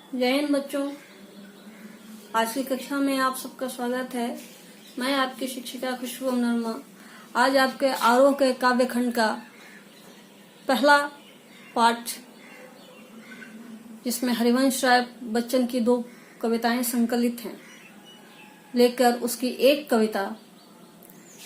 जय हिंद बच्चों। आज की कक्षा में आप सबका स्वागत है। मैं आपकी शिक्षिका खुशबू नरमा आज आपके आरोह के काव्य खंड का पहला पाठ, जिसमें हरिवंश राय बच्चन की 2 कविताएं संकलित हैं, लेकर उसकी एक कविता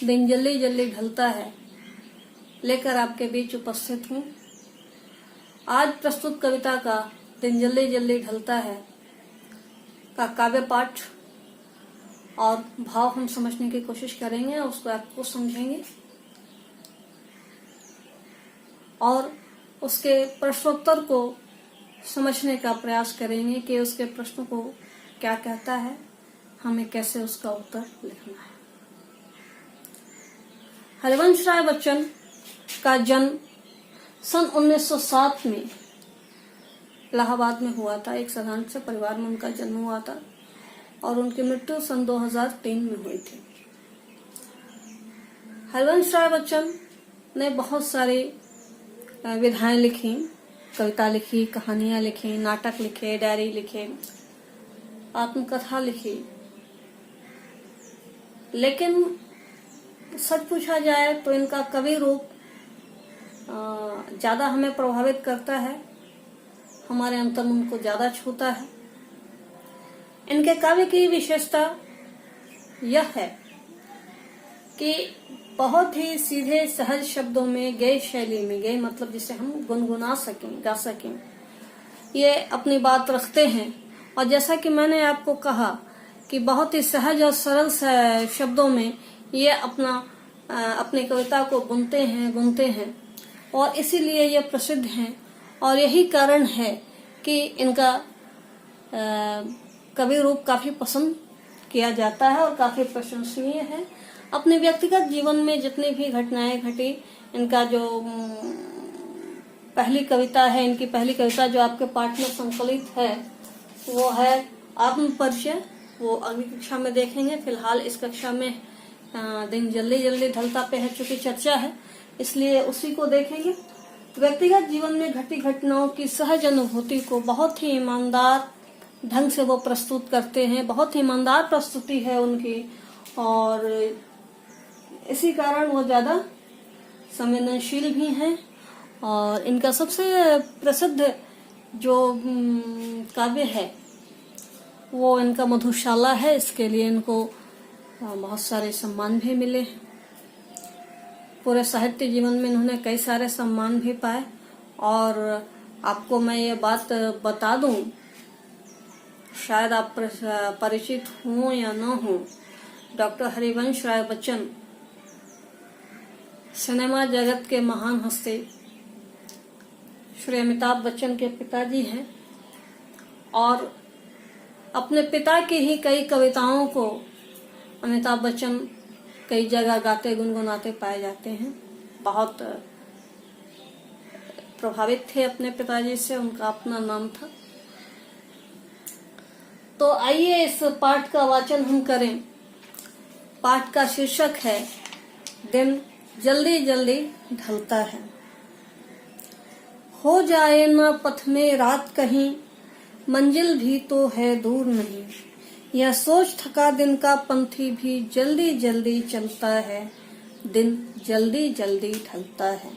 दिन जल्दी जल्दी ढलता है लेकर आपके बीच उपस्थित हूँ। आज प्रस्तुत कविता का दिन जल्दी जल्दी ढलता है का काव्य पाठ और भाव हम समझने की कोशिश करेंगे और उसको आपको समझेंगे और उसके प्रश्नोत्तर को समझने का प्रयास करेंगे कि उसके प्रश्न को क्या कहता है, हमें कैसे उसका उत्तर लिखना है। हरिवंश राय बच्चन का जन्म सन 1907 में इलाहाबाद में हुआ था। एक साधारण से परिवार में उनका जन्म हुआ था और उनकी मृत्यु सन 2003 में हुई थी। हरिवंश राय बच्चन ने बहुत सारी विधाएं लिखी, कविता लिखी, कहानियां लिखी, नाटक लिखे, डायरी लिखे, आत्मकथा लिखी। लेकिन सच पूछा जाए तो इनका कवि रूप ज्यादा हमें प्रभावित करता है, हमारे अंतर्मन को ज्यादा छूता है। इनके काव्य की विशेषता यह है कि बहुत ही सीधे सहज शब्दों में, गए शैली में, गए मतलब जिसे हम गुनगुना सकें, गा सकें, ये अपनी बात रखते हैं। और जैसा कि मैंने आपको कहा कि बहुत ही सहज और सरल शब्दों में ये अपनी कविता को बुनते हैं और इसीलिए ये प्रसिद्ध हैं। और यही कारण है कि इनका कवि रूप काफी पसंद किया जाता है और काफी प्रशंसनीय है। अपने व्यक्तिगत जीवन में जितनी भी घटनाएं घटी, इनका जो पहली कविता है, इनकी पहली कविता जो आपके पाठ में संकलित है वो है आत्म परिचय। वो अगली कक्षा में देखेंगे। फिलहाल इस कक्षा में दिन जल्दी जल्दी ढलता पे है, चूंकि चर्चा है इसलिए उसी को देखेंगे। व्यक्तिगत जीवन में घटी घटनाओं की सहज अनुभूति को बहुत ही ईमानदार ढंग से वो प्रस्तुत करते हैं। बहुत ही ईमानदार प्रस्तुति है उनकी और इसी कारण वो ज्यादा संवेदनशील भी हैं। और इनका सबसे प्रसिद्ध जो काव्य है वो इनका मधुशाला है। इसके लिए इनको बहुत सारे सम्मान भी मिले। पूरे साहित्य जीवन में इन्होंने कई सारे सम्मान भी पाए। और आपको मैं ये बात बता दूं, शायद आप परिचित हों या न हों, डॉक्टर हरिवंश राय बच्चन सिनेमा जगत के महान हस्ती श्री अमिताभ बच्चन के पिताजी हैं और अपने पिता की ही कई कविताओं को अमिताभ बच्चन कई जगह गाते गुनगुनाते पाए जाते हैं। बहुत प्रभावित थे अपने पिताजी से, उनका अपना नाम था। तो आइए इस पाठ का वाचन हम करें। पाठ का शीर्षक है दिन जल्दी जल्दी ढलता है। हो जाए ना पथ में रात कहीं, मंजिल भी तो है दूर नहीं। यह सोच थका दिन का पंथी भी जल्दी जल्दी चलता है। दिन जल्दी जल्दी ढलता है।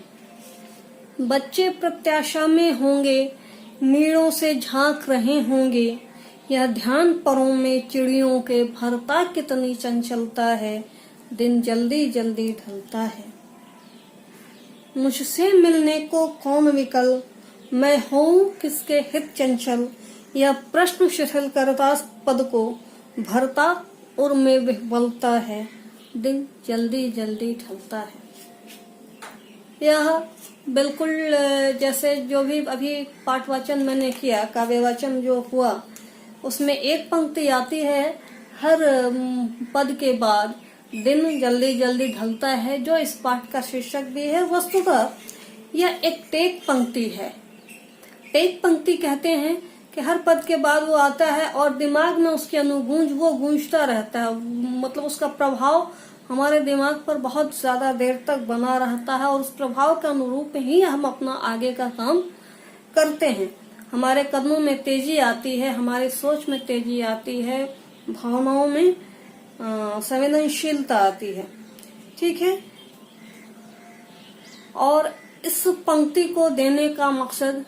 बच्चे प्रत्याशा में होंगे, नीड़ों से झांक रहे होंगे। यह ध्यान परों में चिड़ियों के भरता कितनी चंचलता है। दिन जल्दी जल्दी ढलता है। मुझसे मिलने को कौन विकल, मैं हूँ किसके हित चंचल। यह प्रश्न शिथिल करता पद को भरता उर में विह्वलता है। दिन जल्दी जल्दी ढलता है। यह बिल्कुल जैसे जो भी अभी पाठ वाचन मैंने किया, काव्य वाचन जो हुआ, उसमें एक पंक्ति आती है हर पद के बाद, दिन जल्दी जल्दी ढलता है, जो इस पाठ का शीर्षक भी है। वस्तुतः यह एक टेक पंक्ति है। टेक पंक्ति कहते हैं कि हर पद के बाद वो आता है और दिमाग में उसकी अनुगूंज वो गूंजता रहता है। मतलब उसका प्रभाव हमारे दिमाग पर बहुत ज्यादा देर तक बना रहता है और उस प्रभाव के अनुरूप ही हम अपना आगे का काम करते हैं। हमारे कदमों में तेजी आती है, हमारी सोच में तेजी आती है, भावनाओं में संवेदनशीलता आती है। ठीक है। और इस पंक्ति को देने का मकसद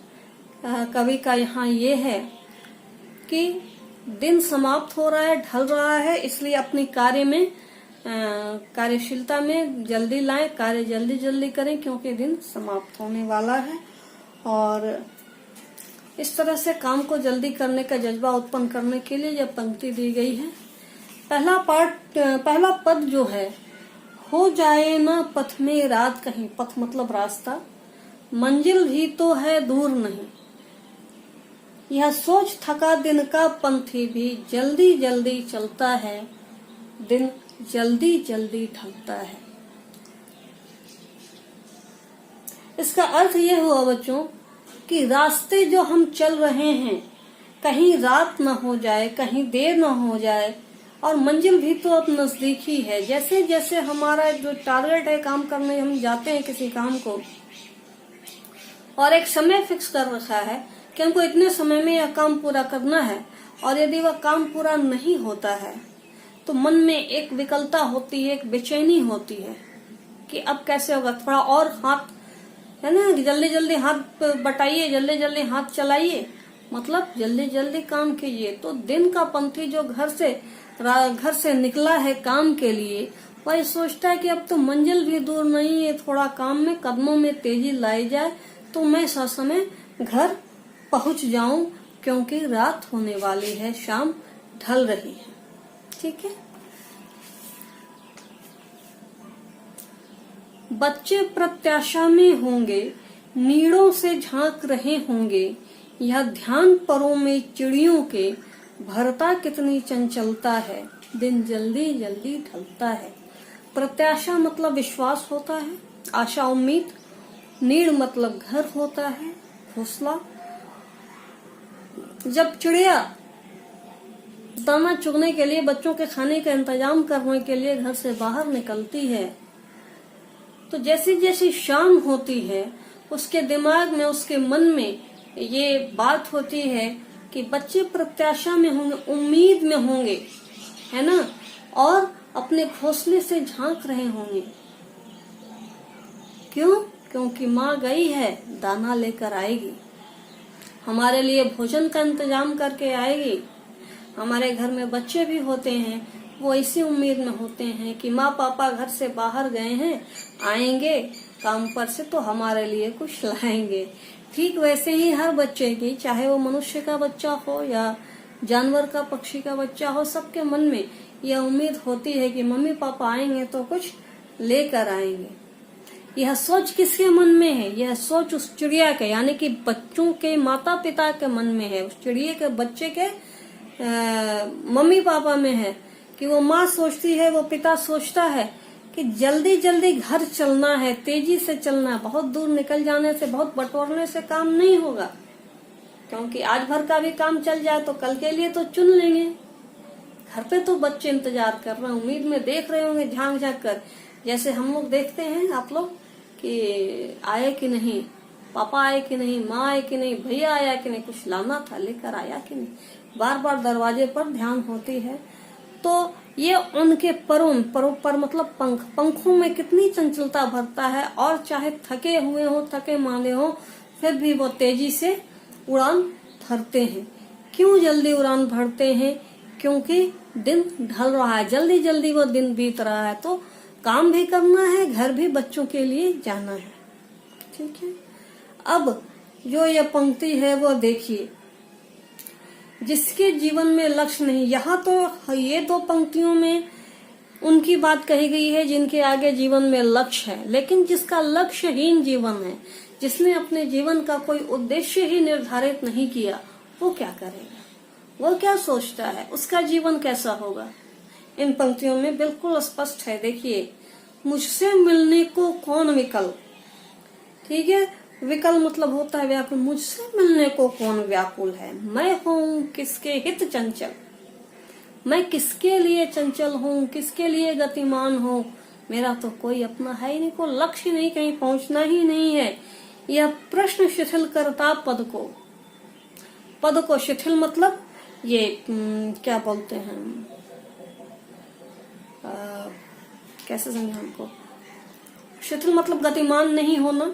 कवि का यहाँ ये है कि दिन समाप्त हो रहा है, ढल रहा है, इसलिए अपनी कार्यशीलता में जल्दी लाएं, कार्य जल्दी जल्दी करें, क्योंकि दिन समाप्त होने वाला है। और इस तरह से काम को जल्दी करने का जज्बा उत्पन्न करने के लिए यह पंक्ति दी गई है। पहला पद जो है, हो जाए ना पथ में रात कहीं, पथ मतलब रास्ता, मंजिल भी तो है दूर नहीं, यह सोच थका दिन का पंथी भी जल्दी जल्दी चलता है, दिन जल्दी जल्दी ढलता है। इसका अर्थ यह हुआ बच्चों कि रास्ते जो हम चल रहे हैं, कहीं रात न हो जाए, कहीं देर न हो जाए, और मंजिल भी तो अब नजदीक ही है। जैसे जैसे हमारा जो टारगेट है काम करने, हम जाते हैं किसी काम को और एक समय फिक्स कर रखा है कि हमको इतने समय में यह काम पूरा करना है, और यदि वह काम पूरा नहीं होता है तो मन में एक विकलता होती है, एक बेचैनी होती है कि अब कैसे होगा, थोड़ा और हाथ है ना, जल्दी जल्दी हाथ बटाइए, जल्दी जल्दी हाथ चलाइए, मतलब जल्दी जल्दी काम कीजिए। तो दिन का पंथी जो घर से निकला है काम के लिए, वह सोचता है कि अब तो मंजिल भी दूर नहीं है, थोड़ा काम में कदमों में तेजी लाई जाए तो मैं ससमय घर पहुंच जाऊं, क्योंकि रात होने वाली है, शाम ढल रही है। ठीक है। बच्चे प्रत्याशा में होंगे, नीड़ों से झांक रहे होंगे, यह ध्यान परों में चिड़ियों के, भरता कितनी चंचलता है, दिन जल्दी जल्दी ढलता है। प्रत्याशा मतलब विश्वास होता है, आशा उम्मीद, नीड़ मतलब घर होता है, घोंसला। जब चिड़िया दाना चुगने के लिए, बच्चों के खाने का इंतजाम करने के लिए घर से बाहर निकलती है, तो जैसी जैसी शाम होती है उसके दिमाग में, उसके मन में ये बात होती है कि बच्चे प्रत्याशा में होंगे, उम्मीद में होंगे, है ना, और अपने घोंसले से झांक रहे होंगे। क्यों? क्योंकि माँ गई है, दाना लेकर आएगी, हमारे लिए भोजन का इंतजाम करके आएगी। हमारे घर में बच्चे भी होते हैं, वो इसी उम्मीद में होते हैं कि माँ पापा घर से बाहर गए हैं, आएंगे काम पर से तो हमारे लिए कुछ लाएंगे। ठीक वैसे ही हर बच्चे की, चाहे वो मनुष्य का बच्चा हो या जानवर का, पक्षी का बच्चा हो, सबके मन में यह उम्मीद होती है कि मम्मी पापा आएंगे तो कुछ लेकर आएंगे। यह सोच किसके मन में है? यह सोच उस चिड़िया के, यानी कि बच्चों के माता पिता के मन में है, उस चिड़िया के बच्चे के मम्मी पापा में है कि वो माँ सोचती है, वो पिता सोचता है कि जल्दी जल्दी घर चलना है, तेजी से चलना है, बहुत दूर निकल जाने से, बहुत बटोरने से काम नहीं होगा, क्योंकि आज भर का भी काम चल जाए तो कल के लिए तो चुन लेंगे। घर पे तो बच्चे इंतजार कर रहे हैं, उम्मीद में देख रहे होंगे झांक झांक कर, जैसे हम लोग देखते हैं, आप लोग कि आए कि नहीं, पापा आए कि नहीं, माँ आए कि नहीं, भैया आया कि नहीं, कुछ लाना था लेकर आया कि नहीं, बार बार दरवाजे पर ध्यान होती है। तो ये उनके परों पर मतलब पंखों में कितनी चंचलता भरता है, और चाहे थके हुए हो, थके मांदे हो, फिर भी वो तेजी से उड़ान भरते हैं। क्यों जल्दी उड़ान भरते हैं? क्योंकि दिन ढल रहा है, जल्दी जल्दी वो दिन बीत रहा है, तो काम भी करना है, घर भी बच्चों के लिए जाना है। ठीक है। अब जो ये पंक्ति है वो देखिए, जिसके जीवन में लक्ष्य नहीं, यहाँ तो ये दो पंक्तियों में उनकी बात कही गई है जिनके आगे जीवन में लक्ष्य है, लेकिन जिसका लक्ष्यहीन जीवन है, जिसने अपने जीवन का कोई उद्देश्य ही निर्धारित नहीं किया, वो क्या करेगा, वो क्या सोचता है, उसका जीवन कैसा होगा? इन पंक्तियों में बिल्कुल स्पष्ट है। देखिए, मुझसे मिलने को कौन विकल, ठीक है, विकल मतलब होता है व्याकुल, मुझसे मिलने को कौन व्याकुल है, मैं हूँ किसके हित चंचल, मैं किसके लिए चंचल हूँ, किसके लिए गतिमान हूँ, मेरा तो कोई अपना है ही नहीं, कोई लक्ष्य नहीं, कहीं पहुंचना ही नहीं है। यह प्रश्न शिथिल करता पद को, पद को शिथिल मतलब ये क्या बोलते हैं, कैसे समझा हमको, शिथिल मतलब गतिमान नहीं होना,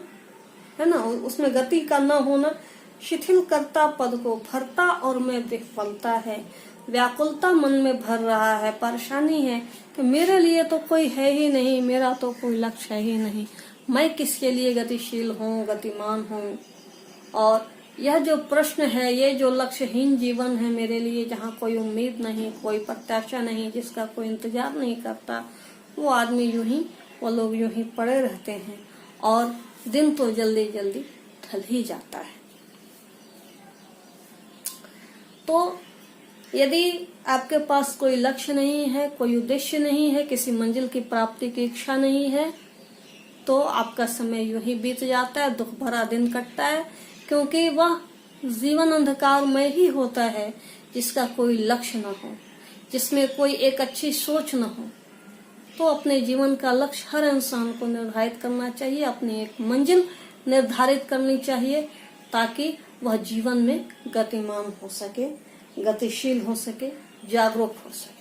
है ना, उसमें गति का न होना। शिथिल करता पद को भरता और में विफलता है, व्याकुलता मन में भर रहा है, परेशानी है कि मेरे लिए तो कोई है ही नहीं, मेरा तो कोई लक्ष्य है ही नहीं, मैं किसके लिए गतिशील हूँ, गतिमान हूँ। और यह जो प्रश्न है, ये जो लक्ष्यहीन जीवन है मेरे लिए, जहाँ कोई उम्मीद नहीं, कोई प्रत्याशा नहीं, जिसका कोई इंतजार नहीं करता, वो आदमी यूं ही, वो लोग यूं ही पड़े रहते हैं और दिन तो जल्दी जल्दी ढल ही जाता है। तो यदि आपके पास कोई लक्ष्य नहीं है, कोई उद्देश्य नहीं है, किसी मंजिल की प्राप्ति की इच्छा नहीं है, तो आपका समय यूं ही बीत जाता है, दुख भरा दिन कटता है, क्योंकि वह जीवन अंधकार में ही होता है जिसका कोई लक्ष्य न हो, जिसमें कोई एक अच्छी सोच न हो। तो अपने जीवन का लक्ष्य हर इंसान को निर्धारित करना चाहिए, अपनी एक मंजिल निर्धारित करनी चाहिए, ताकि वह जीवन में गतिमान हो सके, गतिशील हो सके, जागरूक हो सके।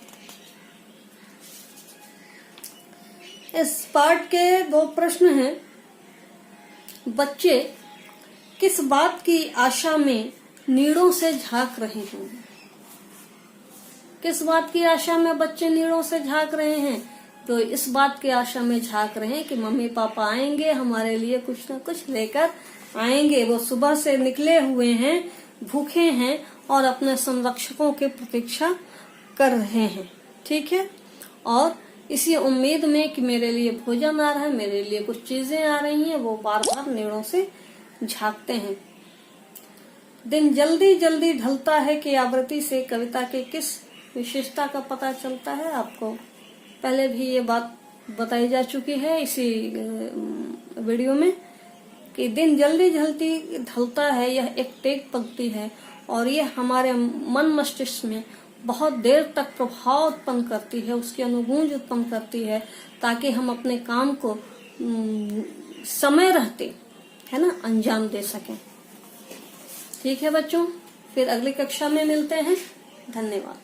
इस पाठ के 2 प्रश्न हैं। बच्चे किस बात की आशा में नीड़ों से झांक रहे हैं? किस बात की आशा में बच्चे नीड़ों से झांक रहे हैं? तो इस बात की आशा में झांक रहे हैं कि मम्मी पापा आएंगे, हमारे लिए कुछ न कुछ लेकर आएंगे। वो सुबह से निकले हुए हैं, भूखे हैं और अपने संरक्षकों की प्रतीक्षा कर रहे हैं, ठीक है। और इसी उम्मीद में कि मेरे लिए भोजन आ रहा है, मेरे लिए कुछ चीजें आ रही हैं, वो बार बार नीड़ों से झांकते हैं। दिन जल्दी जल्दी ढलता है कि आवृत्ति से कविता के किस विशेषता का पता चलता है? आपको पहले भी ये बात बताई जा चुकी है इसी वीडियो में कि दिन जल्दी जल्दी ढलता है, यह एक टेक पंक्ति है और ये हमारे मन मस्तिष्क में बहुत देर तक प्रभाव उत्पन्न करती है, उसकी अनुगूंज उत्पन्न करती है, ताकि हम अपने काम को समय रहते, है ना, अंजाम दे सकें। ठीक है बच्चों, फिर अगली कक्षा में मिलते हैं। धन्यवाद।